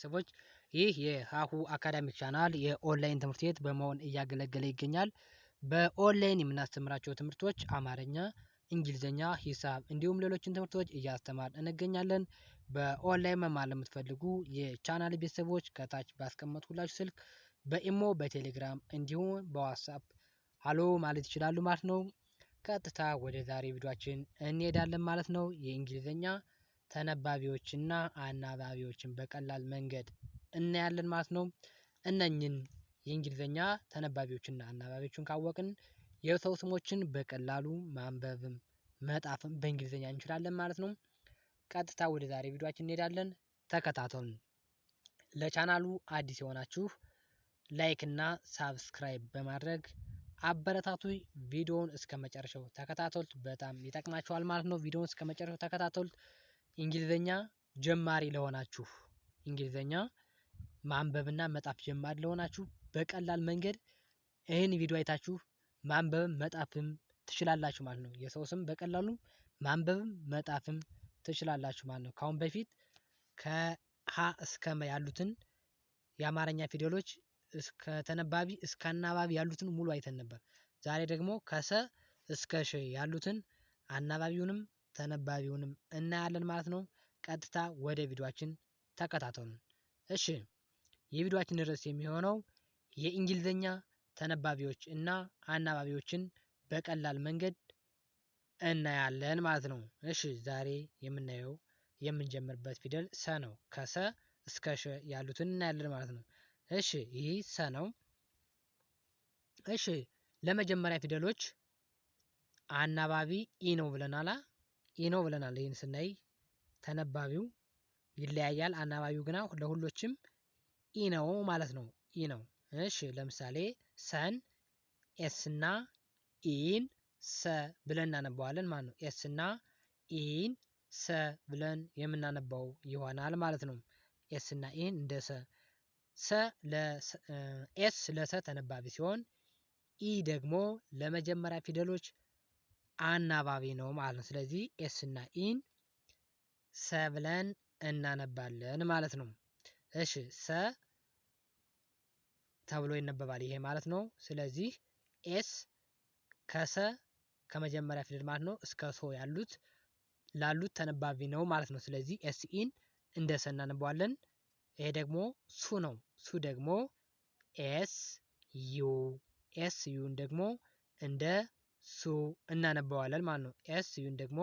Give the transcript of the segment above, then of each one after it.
ቤተሰቦች ይህ የሀሁ አካዳሚክ ቻናል የኦንላይን ትምህርት ቤት በመሆን እያገለገለ ይገኛል። በኦንላይን የምናስተምራቸው ትምህርቶች አማርኛ፣ እንግሊዝኛ፣ ሂሳብ እንዲሁም ሌሎችን ትምህርቶች እያስተማር እንገኛለን። በኦንላይን መማር ለምትፈልጉ የቻናል ቤተሰቦች ከታች ባስቀመጥኩላችሁ ስልክ በኢሞ፣ በቴሌግራም እንዲሁም በዋትስአፕ ሀሎ ማለት ይችላሉ ማለት ነው። ቀጥታ ወደ ዛሬ ቪዲዮአችን እንሄዳለን ማለት ነው። የእንግሊዝኛ ተነባቢዎችና አናባቢዎችን በቀላል መንገድ እናያለን ማለት ነው። እነኝን የእንግሊዝኛ ተነባቢዎችና አናባቢዎችን ካወቅን የሰው ስሞችን በቀላሉ ማንበብም መጻፍም በእንግሊዝኛ እንችላለን ማለት ነው። ቀጥታ ወደ ዛሬ ቪዲዮአችን እንሄዳለን። ተከታተሉን። ለቻናሉ አዲስ የሆናችሁ ላይክ እና ሳብስክራይብ በማድረግ አበረታቱ። ቪዲዮውን እስከ መጨረሻው ተከታተሉት፣ በጣም ይጠቅማችኋል ማለት ነው። ቪዲዮውን እስከ መጨረሻው ተከታተሉት። እንግሊዝኛ ጀማሪ ለሆናችሁ፣ እንግሊዝኛ ማንበብና መጻፍ ጀማሪ ለሆናችሁ በቀላል መንገድ ይህን ቪዲዮ አይታችሁ ማንበብም መጻፍም ትችላላችሁ ማለት ነው። የሰው ስም በቀላሉ ማንበብም መጻፍም ትችላላችሁ ማለት ነው። ካሁን በፊት ከሀ እስከ መ ያሉትን የአማርኛ ፊደሎች እስከ ተነባቢ እስከ አናባቢ ያሉትን ሙሉ አይተን ነበር። ዛሬ ደግሞ ከሰ እስከ ሸ ያሉትን አናባቢውንም ተነባቢውንም እናያለን ማለት ነው። ቀጥታ ወደ ቪዲዮአችን ተከታተሉ። እሺ፣ የቪዲዮአችን ርዕስ የሚሆነው የእንግሊዝኛ ተነባቢዎች እና አናባቢዎችን በቀላል መንገድ እናያለን ማለት ነው። እሺ፣ ዛሬ የምንጀምርበት ፊደል ሰ ነው። ከሰ እስከ ሸ ያሉትን እናያለን ማለት ነው። እሺ፣ ይህ ሰ ነው። እሺ፣ ለመጀመሪያ ፊደሎች አናባቢ ኢ ነው ብለናል። ኢ ነው ብለናል። ይህን ስናይ ተነባቢው ይለያያል። አናባቢው ግና ለሁሎችም ኢ ነው ማለት ነው። ኢ ነው። እሺ፣ ለምሳሌ ሰን ኤስ እና ኢን ሰ ብለን እናነባዋለን ማለት ነው። ኤስ እና ኢን ሰ ብለን የምናነባው ይሆናል ማለት ነው። ኤስ እና ኢን እንደ ሰ። ኤስ ለሰ ተነባቢ ሲሆን ኢ ደግሞ ለመጀመሪያ ፊደሎች አናባቢ ነው ማለት ነው። ስለዚህ ኤስ እና ኢን ሰ ብለን እናነባለን ማለት ነው። እሺ፣ ሰ ተብሎ ይነበባል ይሄ ማለት ነው። ስለዚህ ኤስ ከሰ ከመጀመሪያ ፊደል ማለት ነው እስከ ሶ ላሉት ተነባቢ ነው ማለት ነው። ስለዚህ ኤስ ኢን እንደ ሰ እናነባዋለን። ይሄ ደግሞ ሱ ነው። ሱ ደግሞ ኤስ ዩ ዩን ደግሞ እንደ ሱ እናነባዋለን ማለት ነው። ኤስ ዩን ደግሞ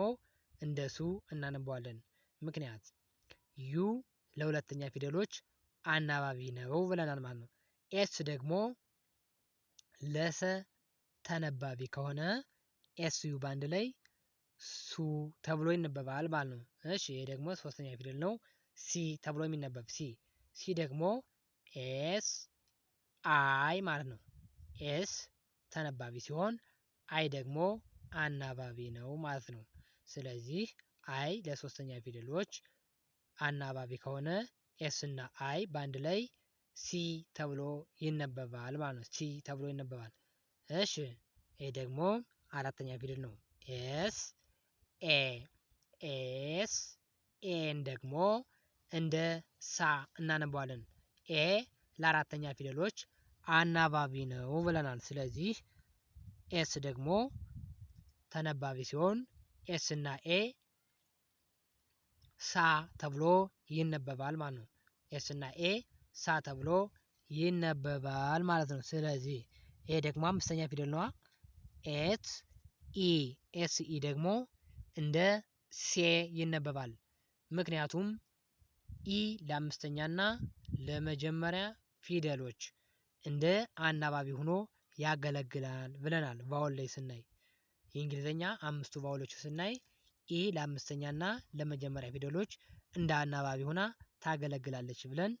እንደ ሱ እናነባዋለን። ምክንያት ዩ ለሁለተኛ ፊደሎች አናባቢ ነው ብለናል ማለት ነው። ኤስ ደግሞ ለሰ ተነባቢ ከሆነ ኤስ ዩ ባንድ ላይ ሱ ተብሎ ይነበባል ማለት ነው። እሺ፣ ይሄ ደግሞ ሶስተኛ ፊደል ነው። ሲ ተብሎ የሚነበብ ሲ ደግሞ ኤስ አይ ማለት ነው። ኤስ ተነባቢ ሲሆን አይ ደግሞ አናባቢ ነው ማለት ነው። ስለዚህ አይ ለሶስተኛ ፊደሎች አናባቢ ከሆነ ኤስ እና አይ በአንድ ላይ ሲ ተብሎ ይነበባል ማለት ነው። ሲ ተብሎ ይነበባል። እሺ፣ ይሄ ደግሞ አራተኛ ፊደል ነው። ኤስ ኤን ደግሞ እንደ ሳ እናነባዋለን። ኤ ለአራተኛ ፊደሎች አናባቢ ነው ብለናል። ስለዚህ ኤስ ደግሞ ተነባቢ ሲሆን ኤስ እና ኤ ሳ ተብሎ ይነበባል ማለት ነው። ኤስ እና ኤ ሳ ተብሎ ይነበባል ማለት ነው። ስለዚህ ይሄ ደግሞ አምስተኛ ፊደል ነዋ። ኤስ ኢ ደግሞ እንደ ሴ ይነበባል። ምክንያቱም ኢ ለአምስተኛና ለመጀመሪያ ፊደሎች እንደ አናባቢ ሆኖ ያገለግላል ብለናል። ቫውል ላይ ስናይ የእንግሊዝኛ አምስቱ ቫውሎች ስናይ ኢ ለአምስተኛና ለመጀመሪያ ፊደሎች እንደ አናባቢ ሆና ታገለግላለች ብለን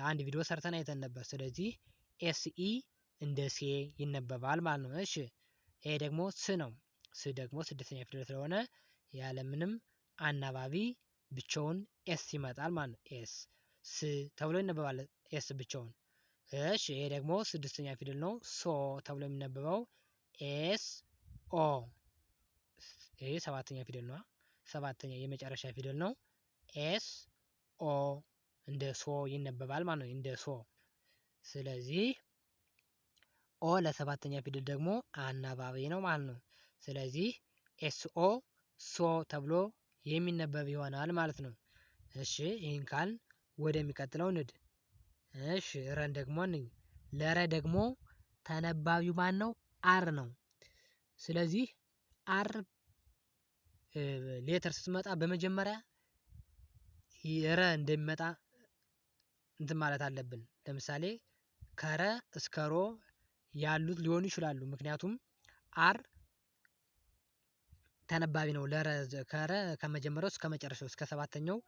አንድ ቪዲዮ ሰርተን አይተን ነበር። ስለዚህ ኤስ ኢ እንደ ሴ ይነበባል ማለት ነው። እሺ፣ ይሄ ደግሞ ስ ነው። ስ ደግሞ ስድስተኛ ፊደል ስለሆነ ያለምንም አናባቢ ብቻውን ኤስ ይመጣል ማለት ነው። ኤስ ስ ተብሎ ይነበባል ኤስ ብቻውን። እሺ፣ ይሄ ደግሞ ስድስተኛ ፊደል ነው። ሶ ተብሎ የሚነበበው ኤስ ኦ። ይሄ ሰባተኛ ፊደል ነው። ሰባተኛ የመጨረሻ ፊደል ነው። ኤስ ኦ እንደ ሶ ይነበባል ማለት ነው። እንደ ሶ። ስለዚህ ኦ ለሰባተኛ ፊደል ደግሞ አናባቢ ነው ማለት ነው። ስለዚህ ኤስኦ ሶ ተብሎ የሚነበብ ይሆናል ማለት ነው። እሺ ይህን ካል ወደሚቀጥለው ንድ። እሺ ረን ደግሞ እንይ። ለረ ደግሞ ተነባቢው ማን ነው? አር ነው። ስለዚህ አር ሌተር ስትመጣ በመጀመሪያ የረ እንደሚመጣ እንትን ማለት አለብን። ለምሳሌ ከረ እስከ ሮ ያሉት ሊሆኑ ይችላሉ። ምክንያቱም አር ተነባቢ ነው። ለረ ከረ ከመጀመሪያው እስከ መጨረሻው እስከ ሰባተኛው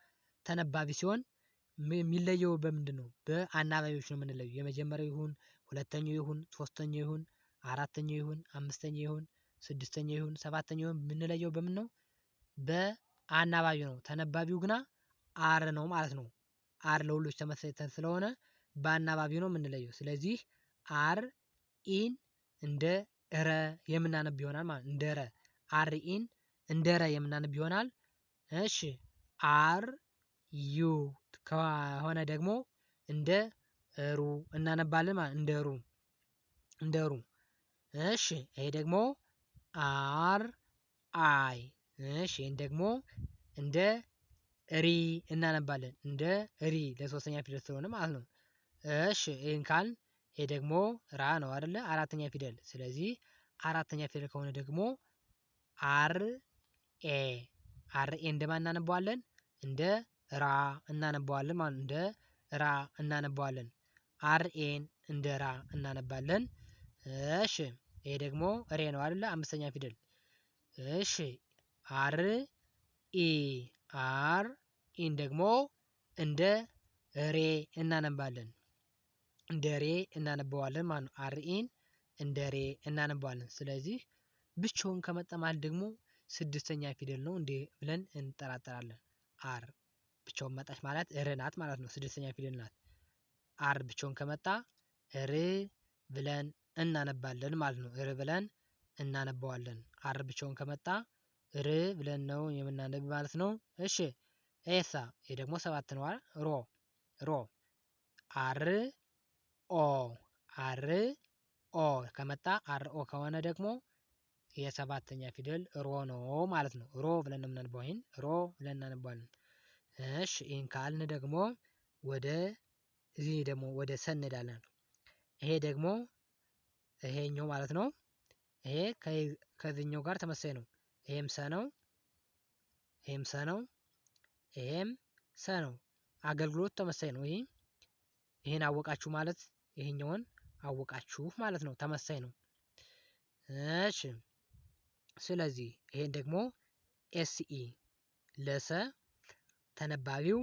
ተነባቢ ሲሆን የሚለየው በምንድን ነው? በአናባቢዎች ነው የምንለየው። የመጀመሪያው ይሁን፣ ሁለተኛው ይሁን፣ ሶስተኛው ይሁን፣ አራተኛው ይሁን፣ አምስተኛው ይሁን፣ ስድስተኛው ይሁን፣ ሰባተኛው ይሁን የምንለየው በምን ነው? በአናባቢው ነው። ተነባቢው ግና አር ነው ማለት ነው። አር ለሁሎች ተመሳሳይ ስለሆነ በአናባቢው ነው የምንለየው። ስለዚህ አር ኢን እንደ ረ የምናነብ ይሆናል ማለት እንደ ረ አር ኢን እንደ ረ የምናነብ ይሆናል። እሺ አር ዩ ከሆነ ደግሞ እንደ ሩ እናነባለን ማለት እንደ ሩ። እሺ ይሄ ደግሞ አር አይ። እሺ ይሄን ደግሞ እንደ ሪ እናነባለን። እንደ ሪ ለሶስተኛ ፊደል ስለሆነ ማለት ነው። እሺ ይሄን ካልን ይሄ ደግሞ ራ ነው አይደለ? አራተኛ ፊደል። ስለዚህ አራተኛ ፊደል ከሆነ ደግሞ አር ኤ እንደማን እናነባዋለን? እንደ ራ እናነባዋለን ማለት እንደ ራ እናነባዋለን። አር ኤን እንደ ራ እናነባለን። እሺ ይሄ ደግሞ ሬ ነው አይደለ? አምስተኛ ፊደል። እሺ አር ኢ ኢን ደግሞ እንደ ሬ እናነባለን። እንደ ሬ እናነባዋለን ማለት ነው። አር ኢን እንደ ሬ እናነባዋለን። ስለዚህ ብቻውን ከመጣ ማለት ደግሞ ስድስተኛ ፊደል ነው እንዴ ብለን እንጠራጠራለን። አር ብቻውን መጣች ማለት ር ናት ማለት ነው። ስድስተኛ ፊደል ናት። አር ብቻውን ከመጣ ር ብለን እናነባለን ማለት ነው። ር ብለን እናነባዋለን። አር ብቻውን ከመጣ ር ብለን ነው የምናነብ ማለት ነው። እሺ ኤሳ ይሄ ደግሞ ሰባት ነው አይደል? ሮ አር ኦ ከመጣ አር ኦ ከሆነ ደግሞ የሰባተኛ ፊደል ሮ ነው ማለት ነው። ሮ ብለን የምናነባው ይሄን ሮ ብለን እናነባዋለን። እሺ ይሄን ካልን ደግሞ ወደ እዚህ ደግሞ ወደ ሰ እንሄዳለን። ይሄ ደግሞ ይሄኛው ማለት ነው። ይሄ ከዚህኛው ጋር ተመሳሳይ ነው። ይሄም ሰ ነው። ይሄም ሰ ነው። ይሄም ሰ ነው። አገልግሎት ተመሳሳይ ነው። ይሄን አወቃችሁ ማለት ይሄኛውን አወቃችሁ ማለት ነው። ተመሳሳይ ነው። እሺ ስለዚህ ይሄን ደግሞ ኤስኢ ለሰ ተነባቢው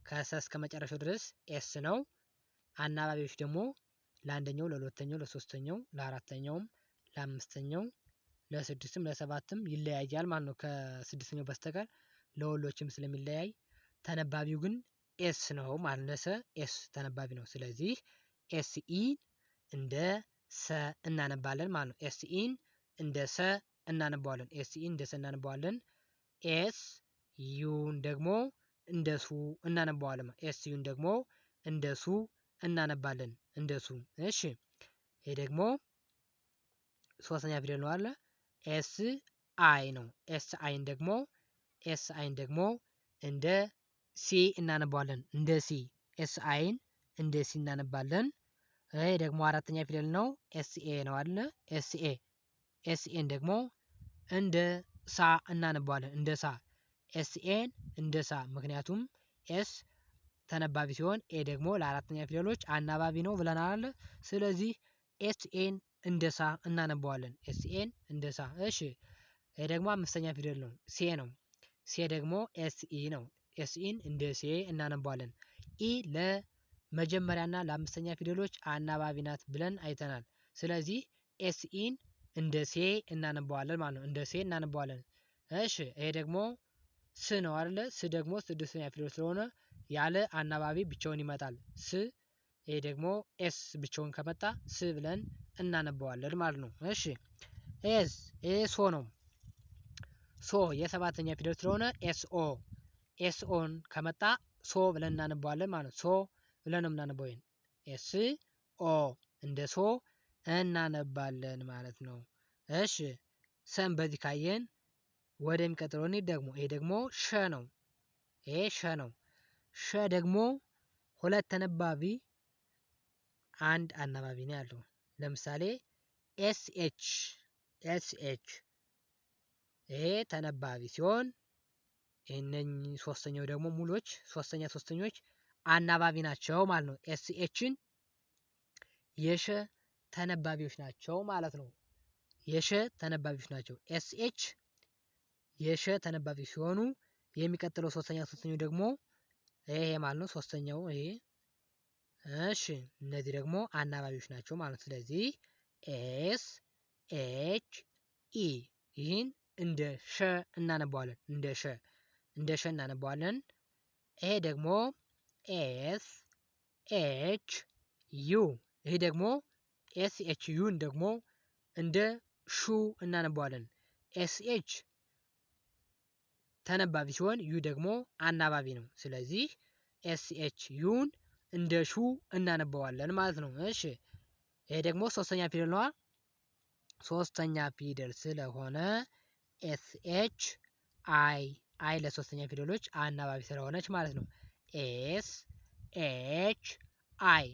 ከሰ እስከ መጨረሻው ድረስ ኤስ ነው። አናባቢዎች ደግሞ ለአንደኛው፣ ለሁለተኛው፣ ለሶስተኛው፣ ለአራተኛውም፣ ለአምስተኛው፣ ለስድስትም ለሰባትም ይለያያል ማለት ነው። ከስድስተኛው በስተቀር ለሁሎችም ስለሚለያይ ተነባቢው ግን ኤስ ነው ማለት ነው። ለሰ ኤስ ተነባቢ ነው። ስለዚህ ኤስኢን እንደ ሰ እናነባለን ማለት ነው። ኤስኢን እንደ ሰ እናነባዋለን። ኤስኢን እንደ ሰ እናነባዋለን። ኤስ ዩን ደግሞ እንደ ሱ እናነባዋለን። ኤስ ዩን ደግሞ እንደ ሱ እናነባለን። እንደ ሱ። እሺ ይሄ ደግሞ ሶስተኛ ፊደል ነው አለ። ኤስ አይ ነው። ኤስ አይን ደግሞ እንደ ሲ እናነባዋለን። እንደ ሲ ኤስ አይን እንደ ሲ እናነባለን። ይሄ ደግሞ አራተኛ ፊደል ነው። ኤስኤ ነው አይደለ? ኤስኤን ደግሞ እንደ ሳ እናነባዋለን። እንደ ሳ ኤስኤን እንደ ሳ። ምክንያቱም ኤስ ተነባቢ ሲሆን ኤ ደግሞ ለአራተኛ ፊደሎች አናባቢ ነው ብለናል። ስለዚህ ኤስኤን እንደ ሳ እናነባዋለን። ኤስኤን እንደ ሳ። እሺ ይሄ ደግሞ አምስተኛ ፊደል ነው። ሴ ነው። ሴ ደግሞ ኤስኢ ነው። ኤስኢን እንደ ሴ እናነባዋለን። ኢ ለመጀመሪያና ለአምስተኛ ፊደሎች አናባቢ ናት ብለን አይተናል። ስለዚህ ኤስኢን እንደ ሴ እናነባዋለን ማለት ነው። እንደ ሴ እናነባዋለን። እሺ ይሄ ደግሞ ስ ነው አይደለ? ስ ደግሞ ስድስተኛ ፊደል ስለሆነ ያለ አናባቢ ብቻውን ይመጣል። ስ። ይሄ ደግሞ ኤስ ብቻውን ከመጣ ስ ብለን እናነባዋለን ማለት ነው። እሺ ይሄ ሶ ነው። ሶ የሰባተኛ ፊደል ስለሆነ ኤስኦ ኤስኦን ከመጣ ሶ ብለን እናነባዋለን ማለት ነው። ሶ ብለን ነው የምናነበው። ይሄን ኤስ ኦ እንደ ሶ እናነባለን ማለት ነው። እሺ ሰን በዚህ ካየን ወደሚቀጥለው እንሂድ። ደግሞ ይሄ ደግሞ ሸ ነው። ይሄ ሸ ነው። ሸ ደግሞ ሁለት ተነባቢ አንድ አናባቢ ነው ያለው። ለምሳሌ ኤስኤች ይሄ ተነባቢ ሲሆን እነኚህ ሶስተኛው ደግሞ ሙሎች ሶስተኞች አናባቢ ናቸው ማለት ነው። ኤስኤችን የሸ ተነባቢዎች ናቸው ማለት ነው። የሸ ተነባቢዎች ናቸው። ኤስኤች የሸ ተነባቢ ሲሆኑ የሚቀጥለው ሶስተኛው ደግሞ ይሄ ማለት ነው። ሶስተኛው ይሄ እሺ፣ እነዚህ ደግሞ አናባቢዎች ናቸው ማለት ነው። ስለዚህ ኤስ ኤች ኢ ይህን እንደ ሸ እናነባዋለን። እንደ ሸ እናነባዋለን። ይሄ ደግሞ ኤስ ኤች ዩ ይሄ ደግሞ ኤስ ኤች ዩን ደግሞ እንደ ሹ እናነባዋለን። ኤስ ኤች ተነባቢ ሲሆን ዩ ደግሞ አናባቢ ነው። ስለዚህ ኤስ ኤች ዩን እንደ ሹ እናነባዋለን ማለት ነው። እሺ ይሄ ደግሞ ሶስተኛ ፊደል ነዋ። ሶስተኛ ፊደል ስለሆነ ኤስ ኤች አይ ለሶስተኛ ፊደሎች አናባቢ ስለሆነች ማለት ነው። ኤስ ኤች አይ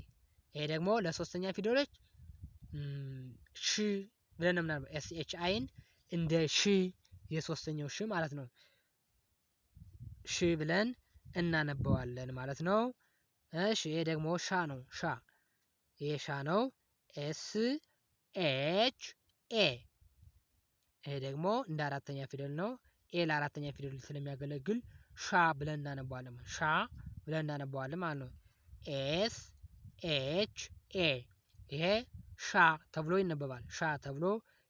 ይሄ ደግሞ ለሶስተኛ ፊደሎች ሺ ብለን ነው የምናነበው። ኤስ ኤች አይን እንደ ሺ የሶስተኛው ሺ ማለት ነው። ሺ ብለን እናነበዋለን ማለት ነው። እሺ ይሄ ደግሞ ሻ ነው። ይሄ ሻ ነው። ኤስ ኤች ኤ ይሄ ደግሞ እንደ አራተኛ ፊደል ነው። ኤ ለአራተኛ ፊደል ስለሚያገለግል ሻ ብለን እናነባዋለን። ሻ ብለን እናነባዋለን ማለት ነው። ኤስ ኤች ኤ ይሄ ሻ ተብሎ ይነበባል። ሻ ተብሎ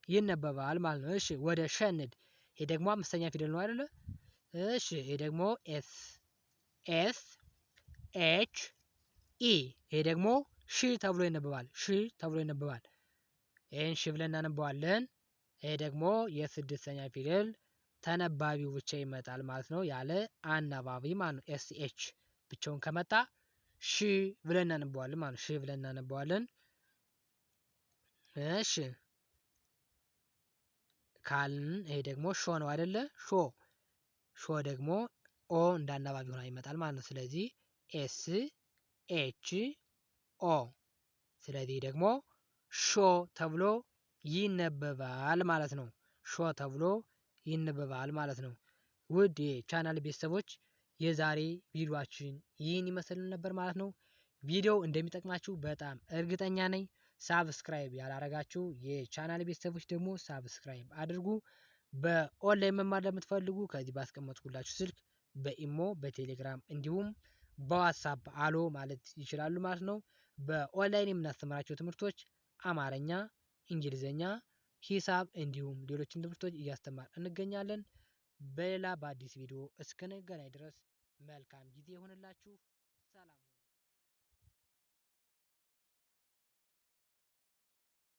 ይነበባል ማለት ነው። እሺ ወደ ሸ እንሂድ። ይሄ ደግሞ አምስተኛ ፊደል ነው አይደለ? እሺ ይሄ ደግሞ ኤስ ኤች ኢ ይሄ ደግሞ ሺ ተብሎ ይነበባል። ይሄን ሺ ብለን እናነባዋለን። ይሄ ደግሞ የስድስተኛ ፊደል ተነባቢው ብቻ ይመጣል ማለት ነው። ያለ አናባቢ ማለት ነው። ኤስ ኤች ብቻውን ከመጣ ሺ ብለን እናነባዋለን ማለት ነው። ሺ ብለን እናነባዋለን። እሺ ካልን ይሄ ደግሞ ሾ ነው አይደለ? ሾ ደግሞ ኦ እንደ አናባቢ ሆና ይመጣል ማለት ነው። ስለዚህ ኤስ ኤች ኦ ስለዚህ ደግሞ ሾ ተብሎ ይነበባል ማለት ነው። ሾ ተብሎ ይነበባል ማለት ነው። ውድ የቻናል ቤተሰቦች የዛሬ ቪዲዮአችን ይህን ይመስል ነበር ማለት ነው። ቪዲዮው እንደሚጠቅማችሁ በጣም እርግጠኛ ነኝ። ሳብስክራይብ ያላረጋችሁ የቻናል ቤተሰቦች ደግሞ ሳብስክራይብ አድርጉ። በኦንላይን መማር ለምትፈልጉ ከዚህ ባስቀመጥኩላችሁ ስልክ በኢሞ በቴሌግራም እንዲሁም በዋትስአፕ አሎ ማለት ይችላሉ ማለት ነው። በኦንላይን የምናስተምራቸው ትምህርቶች አማርኛ፣ እንግሊዘኛ፣ ሂሳብ እንዲሁም ሌሎችን ትምህርቶች እያስተማር እንገኛለን። በሌላ በአዲስ ቪዲዮ እስክንገናኝ ድረስ መልካም ጊዜ ይሁንላችሁ። ሰላም